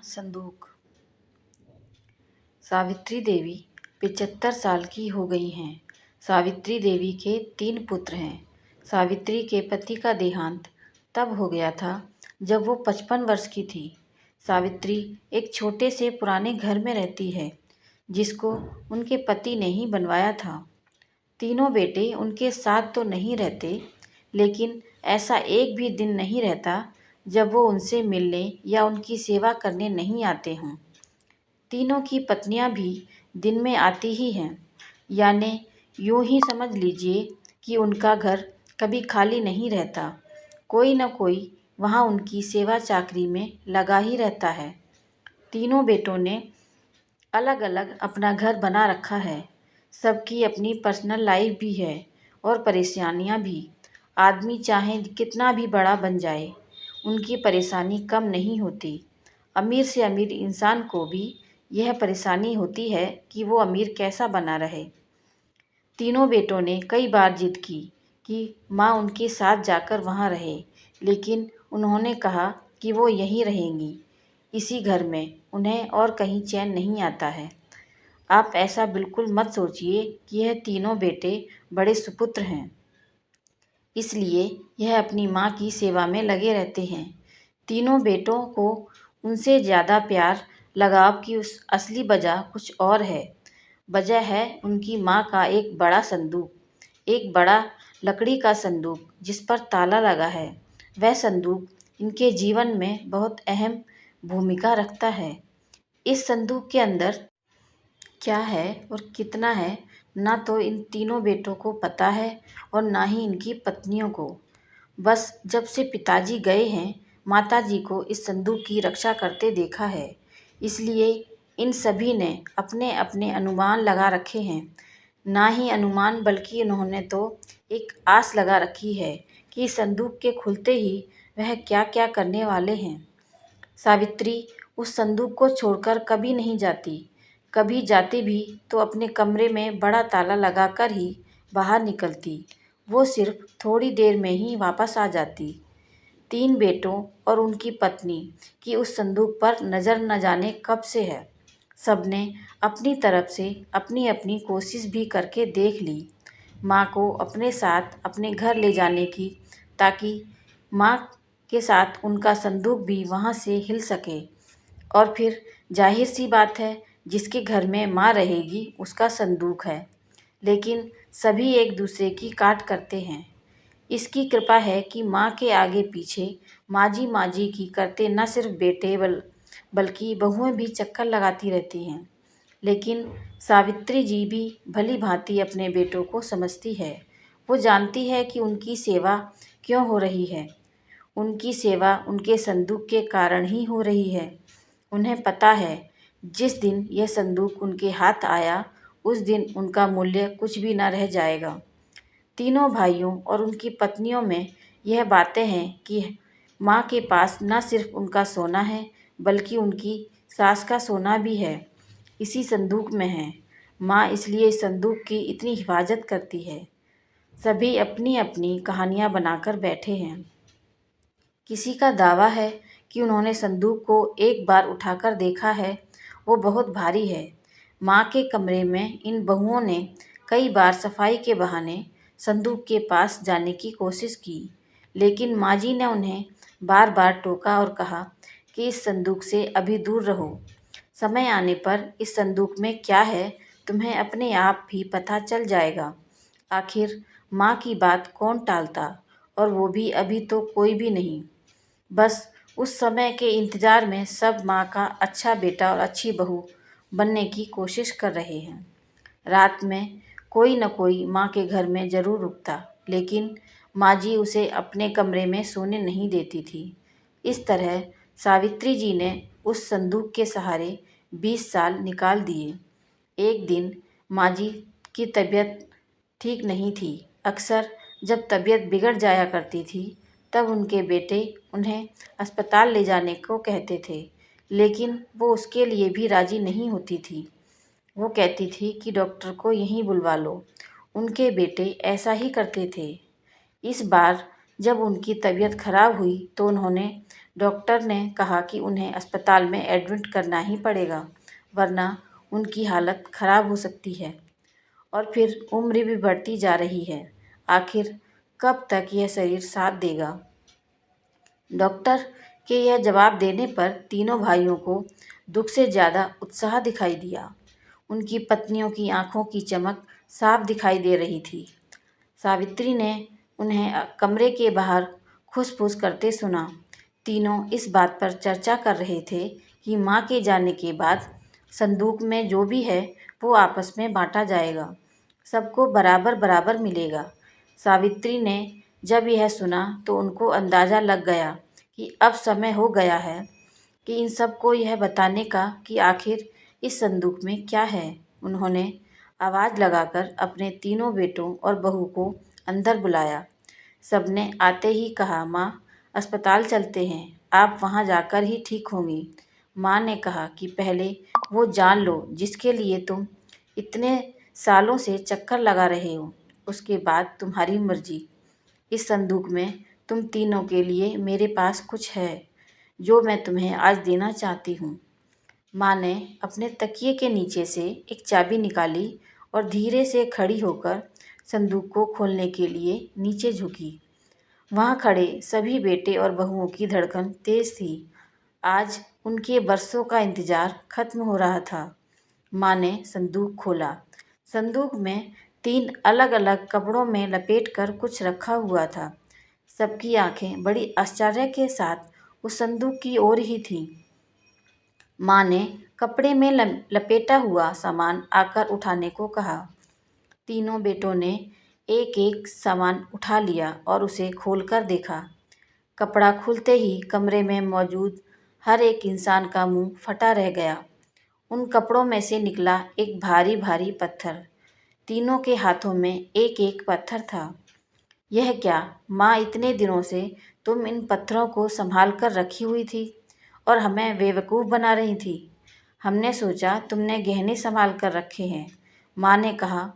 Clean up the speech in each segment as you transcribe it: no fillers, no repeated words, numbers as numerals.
संदूक। सावित्री देवी 75 साल की हो गई हैं। सावित्री देवी के 3 पुत्र हैं। सावित्री के पति का देहांत तब हो गया था जब वो 55 वर्ष की थी। सावित्री एक छोटे से पुराने घर में रहती है जिसको उनके पति ने ही बनवाया था। तीनों बेटे उनके साथ तो नहीं रहते, लेकिन ऐसा एक भी दिन नहीं रहता जब वो उनसे मिलने या उनकी सेवा करने नहीं आते हों। तीनों की पत्नियां भी दिन में आती ही हैं, यानी यूं ही समझ लीजिए कि उनका घर कभी खाली नहीं रहता। कोई न कोई वहाँ उनकी सेवा चाकरी में लगा ही रहता है। तीनों बेटों ने अलग अलग अपना घर बना रखा है। सबकी अपनी पर्सनल लाइफ भी है और परेशानियां भी। आदमी चाहे कितना भी बड़ा बन जाए, उनकी परेशानी कम नहीं होती। अमीर से अमीर इंसान को भी यह परेशानी होती है कि वो अमीर कैसा बना रहे। तीनों बेटों ने कई बार जिद की कि माँ उनके साथ जाकर वहाँ रहे, लेकिन उन्होंने कहा कि वो यहीं रहेंगी, इसी घर में। उन्हें और कहीं चैन नहीं आता है। आप ऐसा बिल्कुल मत सोचिए कि यह तीनों बेटे बड़े सुपुत्र हैं, इसलिए यह अपनी माँ की सेवा में लगे रहते हैं। तीनों बेटों को उनसे ज़्यादा प्यार लगाव की उस असली वजह कुछ और है। वजह है उनकी माँ का एक बड़ा संदूक, एक बड़ा लकड़ी का संदूक जिस पर ताला लगा है। वह संदूक इनके जीवन में बहुत अहम भूमिका रखता है। इस संदूक के अंदर क्या है और कितना है, ना तो इन तीनों बेटों को पता है और ना ही इनकी पत्नियों को। बस जब से पिताजी गए हैं, माताजी को इस संदूक की रक्षा करते देखा है, इसलिए इन सभी ने अपने अपने अनुमान लगा रखे हैं। ना ही अनुमान, बल्कि उन्होंने तो एक आस लगा रखी है कि संदूक के खुलते ही वह क्या क्या करने वाले हैं। सावित्री उस संदूक को छोड़कर कभी नहीं जाती। कभी जाती भी तो अपने कमरे में बड़ा ताला लगाकर ही बाहर निकलती। वो सिर्फ थोड़ी देर में ही वापस आ जाती। 3 बेटों और उनकी पत्नी की उस संदूक पर नज़र न जाने कब से है। सबने अपनी तरफ से अपनी अपनी कोशिश भी करके देख ली माँ को अपने साथ अपने घर ले जाने की, ताकि माँ के साथ उनका संदूक भी वहाँ से हिल सके। और फिर जाहिर सी बात है, जिसके घर में माँ रहेगी उसका संदूक है। लेकिन सभी एक दूसरे की काट करते हैं। इसकी कृपा है कि माँ के आगे पीछे माँ जी की करते न सिर्फ बेटे बल्कि बहुएं भी चक्कर लगाती रहती हैं। लेकिन सावित्री जी भी भली भांति अपने बेटों को समझती है। वो जानती है कि उनकी सेवा क्यों हो रही है। उनकी सेवा उनके संदूक के कारण ही हो रही है। उन्हें पता है, जिस दिन यह संदूक उनके हाथ आया, उस दिन उनका मूल्य कुछ भी न रह जाएगा। तीनों भाइयों और उनकी पत्नियों में यह बातें हैं कि माँ के पास न सिर्फ उनका सोना है, बल्कि उनकी सास का सोना भी है, इसी संदूक में है। माँ इसलिए इस संदूक की इतनी हिफाजत करती है। सभी अपनी अपनी कहानियाँ बनाकर बैठे हैं। किसी का दावा है कि उन्होंने संदूक को एक बार उठाकर देखा है। वो बहुत भारी है। माँ के कमरे में इन बहुओं ने कई बार सफाई के बहाने संदूक के पास जाने की कोशिश की, लेकिन माँ जी ने उन्हें बार बार टोका और कहा कि इस संदूक से अभी दूर रहो। समय आने पर इस संदूक में क्या है, तुम्हें अपने आप भी पता चल जाएगा। आखिर माँ की बात कौन टालता, और वो भी अभी तो कोई भी नहीं। बस उस समय के इंतज़ार में सब माँ का अच्छा बेटा और अच्छी बहू बनने की कोशिश कर रहे हैं। रात में कोई न कोई माँ के घर में ज़रूर रुकता, लेकिन माँ जी उसे अपने कमरे में सोने नहीं देती थी। इस तरह सावित्री जी ने उस संदूक के सहारे 20 साल निकाल दिए। एक दिन माँ जी की तबीयत ठीक नहीं थी। अक्सर जब तबीयत बिगड़ जाया करती थी, तब उनके बेटे उन्हें अस्पताल ले जाने को कहते थे, लेकिन वो उसके लिए भी राज़ी नहीं होती थी। वो कहती थी कि डॉक्टर को यहीं बुलवा लो। उनके बेटे ऐसा ही करते थे। इस बार जब उनकी तबीयत खराब हुई तो उन्होंने डॉक्टर ने कहा कि उन्हें अस्पताल में एडमिट करना ही पड़ेगा, वरना उनकी हालत खराब हो सकती है। और फिर उम्र भी बढ़ती जा रही है। आखिर कब तक यह शरीर साथ देगा? डॉक्टर के यह जवाब देने पर तीनों भाइयों को दुख से ज़्यादा उत्साह दिखाई दिया। उनकी पत्नियों की आंखों की चमक साफ दिखाई दे रही थी। सावित्री ने उन्हें कमरे के बाहर खुस-फुस करते सुना। तीनों इस बात पर चर्चा कर रहे थे कि माँ के जाने के बाद संदूक में जो भी है वो आपस में बांटा जाएगा, सबको बराबर बराबर मिलेगा। सावित्री ने जब यह सुना तो उनको अंदाज़ा लग गया कि अब समय हो गया है कि इन सबको यह बताने का कि आखिर इस संदूक में क्या है। उन्होंने आवाज़ लगाकर अपने तीनों बेटों और बहू को अंदर बुलाया। सबने आते ही कहा, माँ, अस्पताल चलते हैं, आप वहाँ जाकर ही ठीक होंगी। माँ ने कहा कि पहले वो जान लो जिसके लिए तुम इतने सालों से चक्कर लगा रहे हो, उसके बाद तुम्हारी मर्जी। इस संदूक में तुम तीनों के लिए मेरे पास कुछ है जो मैं तुम्हें आज देना चाहती हूँ। माँ ने अपने तकिए के नीचे से एक चाबी निकाली और धीरे से खड़ी होकर संदूक को खोलने के लिए नीचे झुकी। वहाँ खड़े सभी बेटे और बहुओं की धड़कन तेज थी। आज उनके बरसों का इंतजार खत्म हो रहा था। माँ ने संदूक खोला। संदूक में 3 अलग-अलग कपड़ों में लपेटकर कुछ रखा हुआ था। सबकी आंखें बड़ी आश्चर्य के साथ उस संदूक की ओर ही थीं। माँ ने कपड़े में लपेटा हुआ सामान आकर उठाने को कहा। तीनों बेटों ने एक-एक सामान उठा लिया और उसे खोलकर देखा। कपड़ा खुलते ही कमरे में मौजूद हर एक इंसान का मुंह फटा रह गया। उन कपड़ों में से निकला एक भारी-भारी पत्थर। तीनों के हाथों में एक-एक पत्थर था। यह क्या माँ, इतने दिनों से तुम इन पत्थरों को संभाल कर रखी हुई थी और हमें बेवकूफ़ बना रही थी। हमने सोचा तुमने गहने संभाल कर रखे हैं। माँ ने कहा,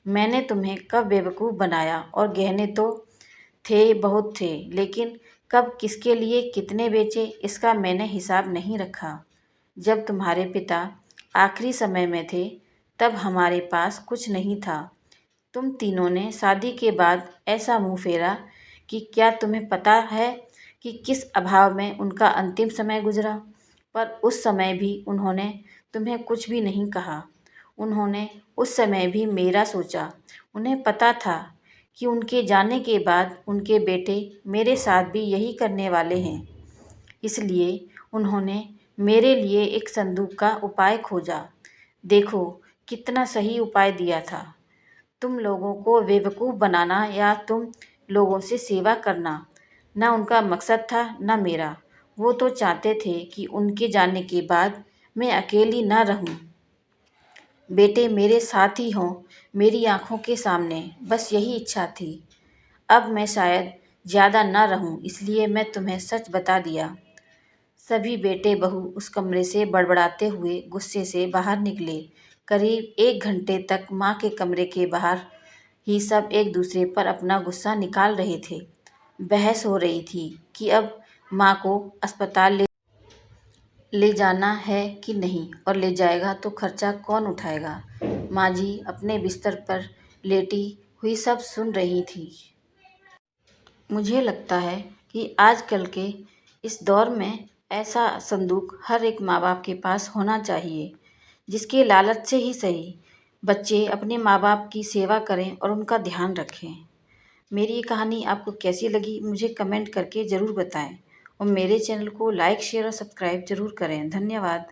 मैंने तुम्हें कब बेवकूफ़ बनाया, और गहने तो थे, बहुत थे, लेकिन कब किसके लिए कितने बेचे इसका मैंने हिसाब नहीं रखा। जब तुम्हारे पिता आखिरी समय में थे तब हमारे पास कुछ नहीं था। तुम तीनों ने शादी के बाद ऐसा मुंह फेरा कि क्या तुम्हें पता है कि किस अभाव में उनका अंतिम समय गुजरा। पर उस समय भी उन्होंने तुम्हें कुछ भी नहीं कहा। उन्होंने उस समय भी मेरा सोचा। उन्हें पता था कि उनके जाने के बाद उनके बेटे मेरे साथ भी यही करने वाले हैं। इसलिए उन्होंने मेरे लिए एक संदूक का उपाय खोजा। देखो कितना सही उपाय दिया था। तुम लोगों को बेवकूफ़ बनाना या तुम लोगों से सेवा करना न उनका मकसद था न मेरा। वो तो चाहते थे कि उनके जाने के बाद मैं अकेली न रहूं। बेटे मेरे साथ ही हों, मेरी आंखों के सामने, बस यही इच्छा थी। अब मैं शायद ज़्यादा न रहूं, इसलिए मैं तुम्हें सच बता दिया। सभी बेटे बहू उस कमरे से बड़बड़ाते हुए गुस्से से बाहर निकले। करीब 1 घंटे तक माँ के कमरे के बाहर ही सब एक दूसरे पर अपना गुस्सा निकाल रहे थे। बहस हो रही थी कि अब माँ को अस्पताल ले जाना है कि नहीं, और ले जाएगा तो खर्चा कौन उठाएगा। माँ जी अपने बिस्तर पर लेटी हुई सब सुन रही थी। मुझे लगता है कि आजकल के इस दौर में ऐसा संदूक हर एक माँ बाप के पास होना चाहिए, जिसके लालच से ही सही बच्चे अपने माँ बाप की सेवा करें और उनका ध्यान रखें। मेरी ये कहानी आपको कैसी लगी मुझे कमेंट करके ज़रूर बताएं, और मेरे चैनल को लाइक, शेयर और सब्सक्राइब ज़रूर करें। धन्यवाद।